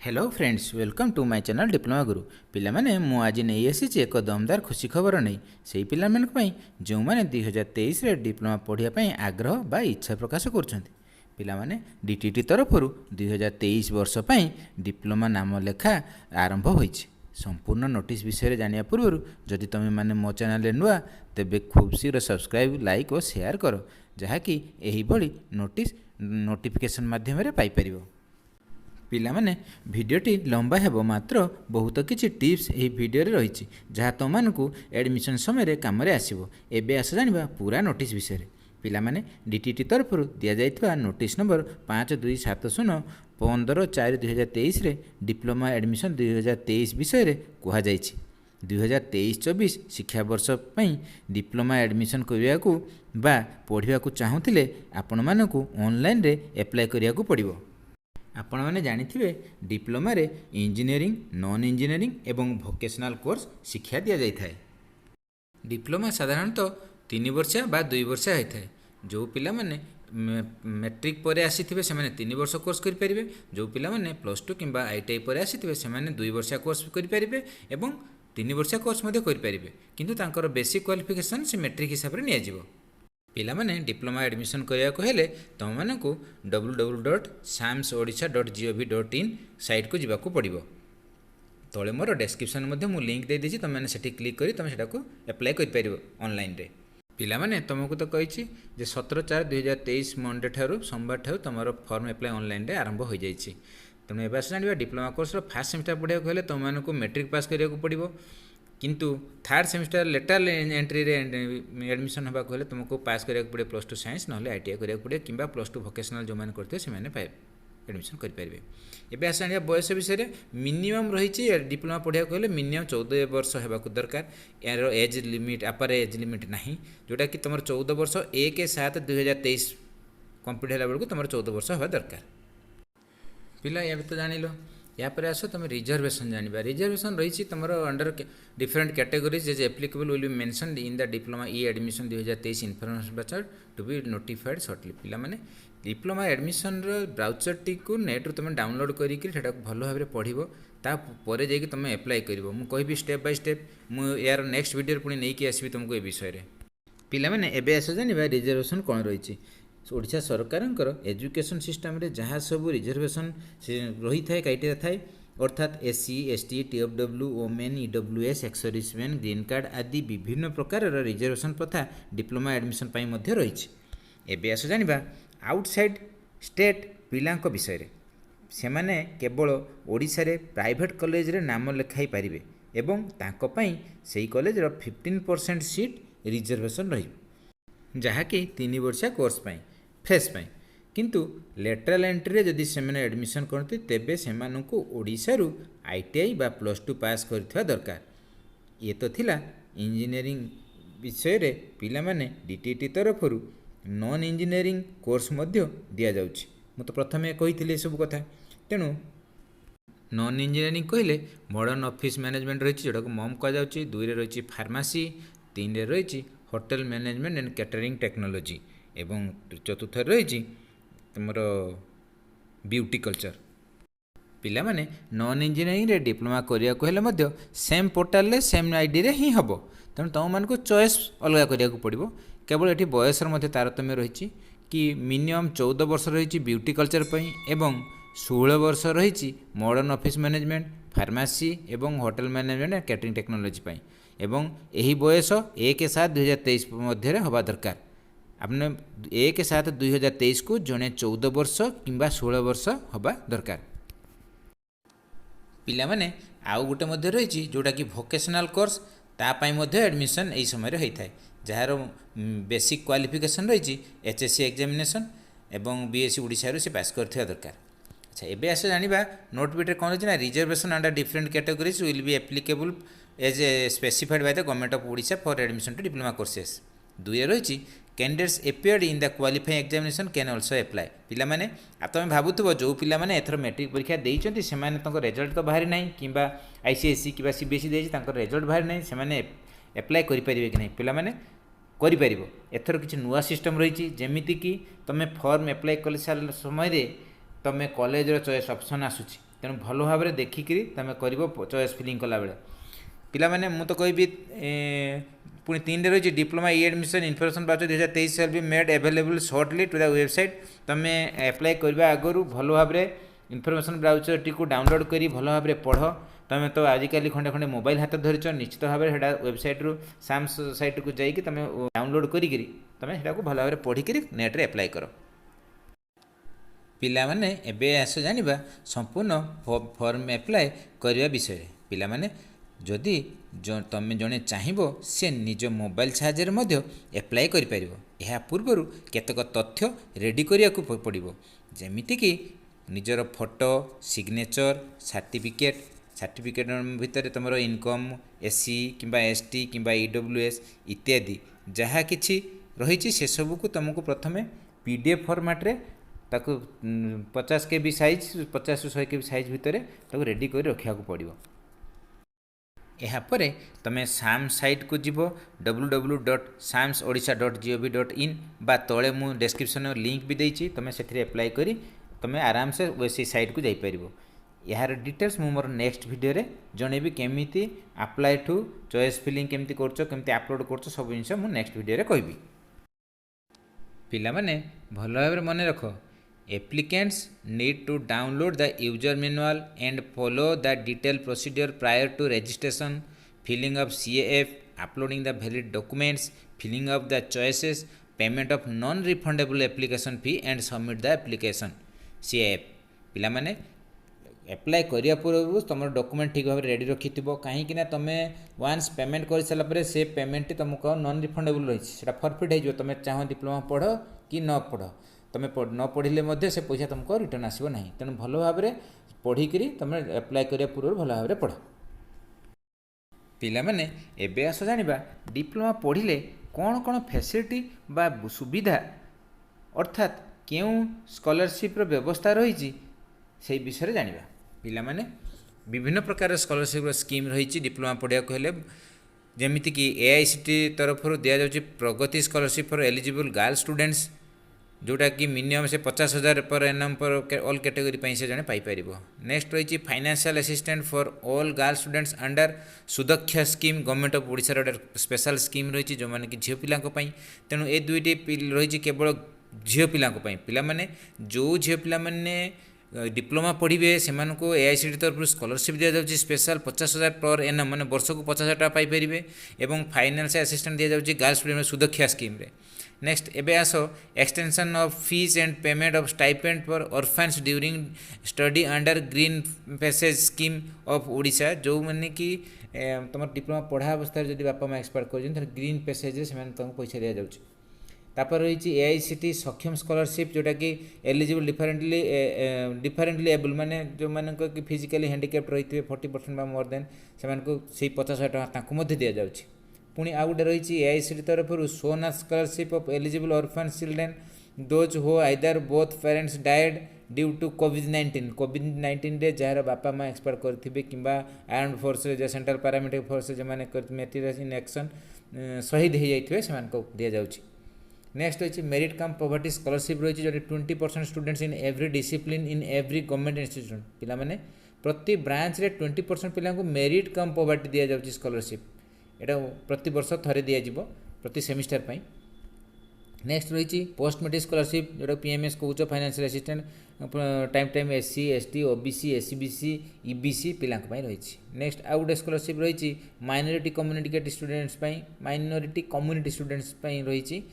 Hello friends welcome to my channel diploma Guru पिलामाने मु आज नहीं आसी एक दमदार खुशी खबर नहीं से पिलामानक जो मैंने 2023 रे डिप्लोमा पढ़ाई आग्रह बा इच्छा प्रकाश कर पिलामाने डीटीटी तरफ 2023 वर्ष पर डिप्लोमा नाम लेखा आरंभ होइछि। संपूर्ण नोटिस विषय जानिया पूर्व जदि तुम मैंने मो चैनल नुआ तेबे खूब शीघ्र सब्सक्राइब लाइक और शेयर कर जहाँकि यही भली नोटिस नोटिफिकेशन माध्यम पाइपर। पिलामाने भिडियोटी लंबा हेबो मात्र बहुत किछि टिप्स एही भिडियो रे रहिछि जहाँ तुमको एडमिशन समय काम आसो। एबे आस जानिबा पूरा नोटिस विषय रे। पिलामाने डीटीटी तरफ दिया जाइथिबा नोटिस नंबर 5270 15/4/2023 रे डिप्लोमा एडमिशन 2023 विषय रे कुहा जाइछि। 2023-24 शिक्षावर्ष पई डिप्लोमा एडमिशन करिया को बा पढ़िया को चाहूथिले आपण मानकु ऑनलाइन रे अप्लाई करिया को पड़िबो। आपण मैंने जानिथिबे डिप्लोमा रे इंजीनियरिंग नॉन इंजीनियरिंग एवं भोकेशनल कोर्स शिक्षा दिया जाइथाय। डिप्लोमा साधारणतः 3 वर्षिया बा 2 वर्षिया होता है। जो पिला माने मैट्रिक पर आसीथिबे से माने 3 वर्ष कोर्स करि परिबे। जो पिला माने +2 किंबा आईटीआई पर आसीथिबे से माने 2 वर्षिया कोर्स करि परिबे एवं 3 वर्षिया कोर्स मध्ये करि परिबे, किंतु तांकर बेसिक क्वालिफिकेशन से मैट्रिक हिसाब रे निया जिवो। पिला माने डिप्लोमा एडमिशन करिया को हेले तुम मानकु www.samsodisha.gov.in साइट को जीवा को पड़िबो। तळे मोर डिस्क्रिप्शन मध्ये मु लिंक दे दिछि, तुम माने सेठी क्लिक करी तुम सेटा को अप्लाई करि परिबो ऑनलाइन रे। पिला माने तुमको तो कहिछि जे 17/4/2023 मंडे ठारू सोमवार ठारू तुमरो फॉर्म अप्लाई ऑनलाइन रे आरंभ हो जाइछि। तुम एबास जानिबा diploma course row first semester पढिया को हेले तुम मानकु मैट्रिक पास करिया को पड़िबो, किंतु थर्ड सेमेस्टर लेटरल एंट्री रे एडमिशन होगा कहले तुमको पास करिया पड़े +2 साइंस ना आईटीआई करिया पड़े किंबा +2 भोकेशनल जो मैंने करते से मैंने एडमिशन करेंगे। एवं आस जाना बयस विषय मिनिमम रही डिप्लोमा पढ़ा कहले मिनिमम 14 वर्ष होगा दरकार। यार age limit upper age limit ना जोटा कि तुम 14 वर्ष 1/7/2023 कंप्लीट होला बेलू तुम 14 वर्ष होगा दरकार। पिला या तो जान लो यापर आस तुम रिजर्वेशन जाना। रिजर्वेशन रही तुम under different categories as applicable will be mentioned in the diploma e admission 2023 information brochure to be notified shortly. पिला माने डिप्लोमा एडमिशन ब्राउचर टी को नेट रू तुम डाउनलोड करके भल भाव पढ़ो तापर जाकि तुम एप्लाई कर। मुझे कहि स्टेप बाय स्टेप मु यार नेक्स्ट वीडियो पुणी नहीं आसबि तुमको ए विषय। पिला माने एबे आस जानिबा रिजर्वेशन कौन रही। ओडिशा सरकारंकर एजुकेशन सिस्टम रे जहाँ सब रिजर्वेशन रही थाए क्राइटेरिया थाए अर्थात SC ST TFW women EWS ex servicemen green card आदि विभिन्न प्रकार रिजर्वेशन प्रथा डिप्लोमा एडमिशन पाई मध्य रही। एबे आस जानिबा आउटसाइड स्टेट पिलांक विषय रे। सेमाने केवल ओडिशा रे प्राइवेट कॉलेज रे नाम लेखाई पारिबे एवं तांको पई सेही कॉलेज रो 15% सीट रिजर्वेशन रही, जहाँकि 3 वर्षिया कोर्स पाई फ्रेश पाई। किंतु लेटरल एंट्री रे जदि सेमाने एडमिशन करते तेबे सेमानकु ओडिशा रु आईटीआई बा +2 पास करथिबा दरकार। ये तो थिला इंजीनियरिंग विषय रे पिला माने डीटीटी तरफ नॉन इंजीनियरिंग कोर्स मध्य दिया जाउछि। मु तो प्रथमे कहिथिले सब कथा। तेणु नॉन इंजीनियरिंग कहले मॉडर्न ऑफिस मैनेजमेंट रही जोटा को मम कह जाउछि। 2 रे रही फार्मेसी, 3 रे रही hotel management and catering technology एवं 4th रही तुमर ब्यूटी कल्चर। पिला माने नॉन इंजीनियरिंग रे डिप्लोमा करिया को हेले मध्य सेम पोर्टाल रे सेम आईडी रे ही हबो। तेणु तुम मानक चॉइस अलग करिया को पड़िबो। केवल एठी बयस मध्य तारतम्य रही कि मिनिमम 14 वर्ष रही ब्यूटी कल्चर पई एवं 16 वर्ष रही मॉडर्न ऑफिस मैनेजमेंट फार्मेसी एवं hotel management and catering technology पई एवं यही बयस 1/7/2023 मध्य हवा दरकार। आपने 1/7/2023 को जड़े 14 वर्ष किंबा 16 वर्ष हवा दरकार। पिला माने आउ गोटे मध्य रही जोटा कि भोकेशनल कोर्स तापाई मध्य एडमिशन यही समय होता है, जार बेसिक क्वालिफिकेशन रही एचएससी एग्जामिनेशन एवं बीएससी ओडिशा से पास करथिबा दरकार। अच्छा एबे आसे जानिबा नोट बिट कौन रही ना reservation under different categories will be applicable as specified by the government of Odisha for admission to diploma courses. 2 रही candidates appeared in the qualifying examination can also apply. पिला माने आ तुम भावुव जो पिला माने एथर मैट्रिक परीक्षा देइचंती सेमाने तंको रिजल्ट तो बाहरी नहीं किंबा आईसीएससी किंबा सीबीएसई देइछि तांको रिजल्ट बाहरी नहीं सेमाने अप्लाई करि परिबे कि नहीं। पिला माने करि परिबो। एथर किछि नुवा सिस्टम रही जेमिति कि तमे फॉर्म अप्लाई कले साल समय रे तमे कॉलेज रो चॉइस ऑप्शन आसुछि तेणु भल भाव में देखिकी तुम कर चॉइस फिलिंग कला बेले पिलामाने मु तो कहबी पुणी 3 रही diploma e admission information brochure 2023 shall be made available shortly to the website तुम अप्लाई करने आगु भल भाव में इनफर्मेशन ब्राउचर टी डाउनलोड कर भल भाव में पढ़ तुम तो आजिकल खंडे खंडे मोबाइल हाथ धरीच निश्चित भाव में वेबसाइट साम्स साइट को जाकि तुम डाउनलोड करी तुम भल भाव में पढ़ी नेट्रे अप्लाई कर पिला माने एबे आस जानिबा संपूर्ण फॉर्म अप्लाई करने विषय पिला माने जदि तुम जड़े चाहब से निज मोबाइल साहाय्य एप्लाय कर पूर्वर केतक तथ्य रेडी करने को पड़ो जमीक निजर फोटो सिग्नेचर सर्टिफिकेट भितर तुम इनकम एससी किंबा एसटी किंबा ईडब्ल्यूएस इत्यादि जहाँ किछि रही से सबू को तुमको प्रथम पीडीएफ फॉर्मेट रे ताकू 50 KB साइज 50 100 KB साइज भितर ताकू रेडी कर रखा पड़ो यापर तुम साम साइट को जीव www.samsodisha.gov.in बा तले मु डिस्क्रिप्शन लिंक भी देती तुम से अप्लाई करी तुम आराम से वैसे साइट को जापर यार डिटेल्स मु मोर नेक्स्ट वीडियो रे जनइबी केमिति अप्लाई टू चॉइस फिलिंग केमती करछो केमती अपलोड करछो सब जिनस मु नेक्स्ट वीडियो रे कहबी पिला माने भल भाव मन रख applicants need to download the user manual and follow the detailed procedure prior to registration, filling of CAF, uploading the valid documents, filling of the choices, payment of non-refundable application fee and submit the application CAF पिला माने apply करिया पूर्व तुम document ठीक भाव ready रखि कहीं तुम वन्स पेमेंट कर सारा पर से पेमेंट तुमको नॉन रिफंडेबल रही फॉरफिट हो तुम चाहो डिप्लोमा पढ़ कि न पढ़ तुम न पढ़ले से पैसा तुमको रिटर्न आसो ना तेणु भल भाव में पढ़िक तुम अप्लाई करिया पूर्व भल भाव में पढ़ पिला माने एबे आस जानिबा डिप्लोमा पढ़िले कौन कौन फैसिलिटी बा सुविधा अर्थात क्यों स्कॉलरशिप व्यवस्था रही से विषय जानिबा पिला माने विभिन्न प्रकार स्कॉलरशिप स्कीम रही डिप्लोमा पढ़िया हेले जमीक AICTE तरफ दि जाऊँगी Pragati scholarship for eligible girl students जोटा कि मिनिमम से 50,000 पर एनम पर ऑल कैटेगरी से जड़े पाइपर नेक्स्ट रही financial assistant for all girl students under Sudakshya scheme government of Odisha special scheme रही जो मैंने कि झील पिला तेणु ये दुईटी रही केवल झील पिला माने जो झील पिला डिप्लोमा पढ़े से AICTE तरफ स्कॉलरशिप दि जाऊँगी स्पेशल 50,000 पर एनम मैंने वर्ष को 50,000 टाँग पाइपर और फाइनेंशियल असिस्टेंट दि जाऊँगी गर्ल स्टूडेंट सुदक्षा स्कीम नेक्स्ट एबे आसो extension of fees and payment of stipend for orphans during study under green passage scheme of Odisha जो मैंने कि तुम डिप्लोमा पढ़ा अवस्था जब बापा माँ एक्सपायर कर ग्रीन पैसेज से पैसा दि जाऊँगी तापर रही AICTE सक्षम स्कॉलरशिप जोटा कि एलिजिबल डिफरेंटली एबल माने जो मान कि फिजिकली हैंडिकैप्ड रही थे 40% बा मोर देन से 50,000 टका दि जाऊँगी पुणी आउ गोटे रही AICTE तरफ सोना scholarship of eligible orphan children those who either both parents died due to कोविड-19 रे जार बापा माँ एक्सपायर करथिबे किंबा आर्म्ड फोर्स रे सेंट्रल पैरामिलिटरी फोर्स जो मैंने मेटेरियल इन एक्शन शहीद हो जाइए से दि जाऊँगी नेक्स्ट रही मेरिट कम पॉवर्टी स्कॉलरशिप रही जो 20% students in every discipline in every government institution पिला माने प्रति ब्रांच रे 20% पिला को मेरिट कम पॉवर्टी दि जाऊँगी स्कॉलरशिप एटा प्रति वर्ष थरे दि जाइबो प्रति सेमिस्टर पाई नेक्स्ट रही पोस्ट मेट्रिक स्कॉलरशिप जोटा PMS कहूँ financial assistant time SC ST OBC SCBC EBC पिला रही नेक्स्ट आउ गोटे स्कॉलरशिप रही minority community students minority community students रही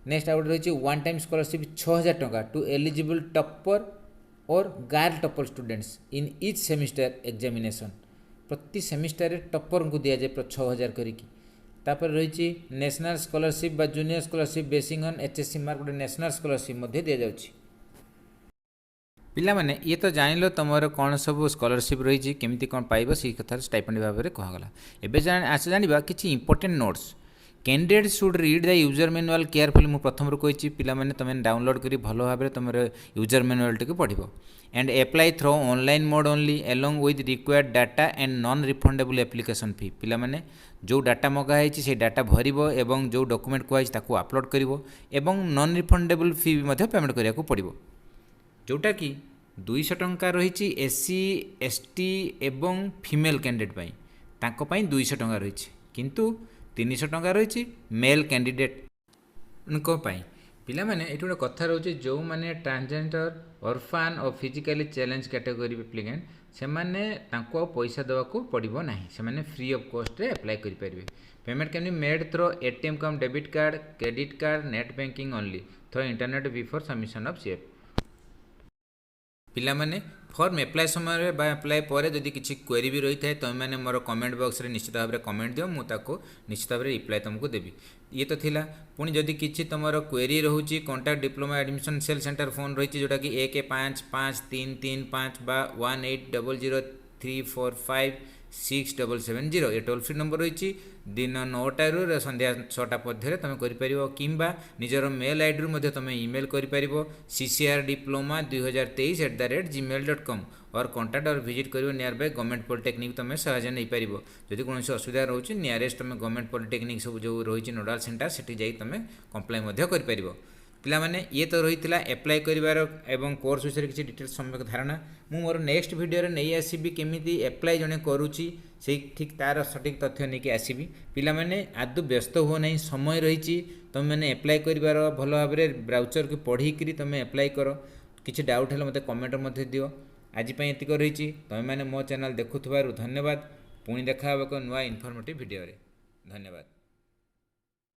नेक्स्ट आउ रही वन टाइम स्कॉलरशिप 6,000 टंका टू एलिजिबल टॉपर और girl topper students in each semester examination प्रति सेमिस्टर टॉपर को दि जाए 6,000 कर रही नेशनल स्कॉलरशिप बा junior scholarship basin on HSC mark गोटे नेशनल स्कॉलरशिप दि जाऊँगी पिला माने ये तो जान तुम कौन सब स्कॉलरशिप रही केमती कौन पाइब से कथार स्टाइपेंड भाव में कहगला एवं आस जाना कि important notes candidate should read the user manual carefully मु प्रथम कही पिला माने तुम डाउनलोड करी भल भाव में तुम यूजर मैनुअल टी पढ़ and apply through online mode only along with required data and non refundable application fee पिला माने जो डाटा मगाई से डाटा भर एवं जो डॉक्यूमेंट कहई ताकू अपलोड कर नॉन रिफंडेबल फी भी पेमेंट करा पड़ो जोटा कि 200 टंका रही एससी एसटी एवं फीमेल कैंडिडेट पाई तांको पाई 200 टंका रही किंतु 300 टंका रही मेल कैंडिडेट उनको पाई पिला माने एठी गोटे कथा रोचे जो माने ट्रांसजेंडर ऑर्फन और फिजिकली चैलेंज कैटेगरी एप्लिकेंट से माने तांको पैसा देवा को पड़िबो नाही से माने फ्री ऑफ कॉस्ट रे अप्लाई करि परिबे payment can be made through ATM cum debit card credit card net banking only through internet before submission of CF पिला माने फॉर्म एप्लाई समय बा एप्लाई पर जदि किसी क्वेरी भी रही है तुम मैंने मोर कमेंट बॉक्स रे निश्चित भाव में कमेंट दियो मुझे निश्चित भाव में रिप्लाई तुमको देवी ये तो थिला पुणी जदि किसी तुम क्वेरी रोचे contact diploma admission cell centre phone रही जोटा कि 1553335 बा 1800345677 ये टोल फ्री नंबर रही दिन 9टा रू संध्या 6टा मध्य तुम कर किंबा निजर मेल आईडी तुम ईमेल कर ccrdiploमा2023@gmail.com और कॉन्टैक्ट और विजिट कर नियर बाय गवर्नमेंट पॉलिटेक्निक तुम सहज नहीं पार जदि कौन असुविधा रोचे नियरेस्ट तुम गवर्नमेंट पॉलिटेक्निक सब जो रही नोडाल सेंटर से तुम कंप्लाई कर पिला माने ये तो रही एप्लाई करिवार एवं कोर्स विषय किसी डिटेल्स सम्यक धारणा मु मोर नेक्स्ट वीडियो रे नहीं आसीबी केमिति एप्लाई जने करूची से ठीक तार सटीक तथ्य नहीं आसीबी पिला माने आदु व्यस्त हो नहीं समय रही तुम मैंने एप्लाई करिवार भल भाव में ब्राउचर को पढ़ी करी तुम एप्लाई करो किसी डाउट है मते कमेंट मध्य दियो आज एतिक रही तुम मैंने मो चैनल देखुथिबारु धन्यवाद पुणी देखा एक नुआ इनफॉर्मेटिव वीडियो रे धन्यवाद।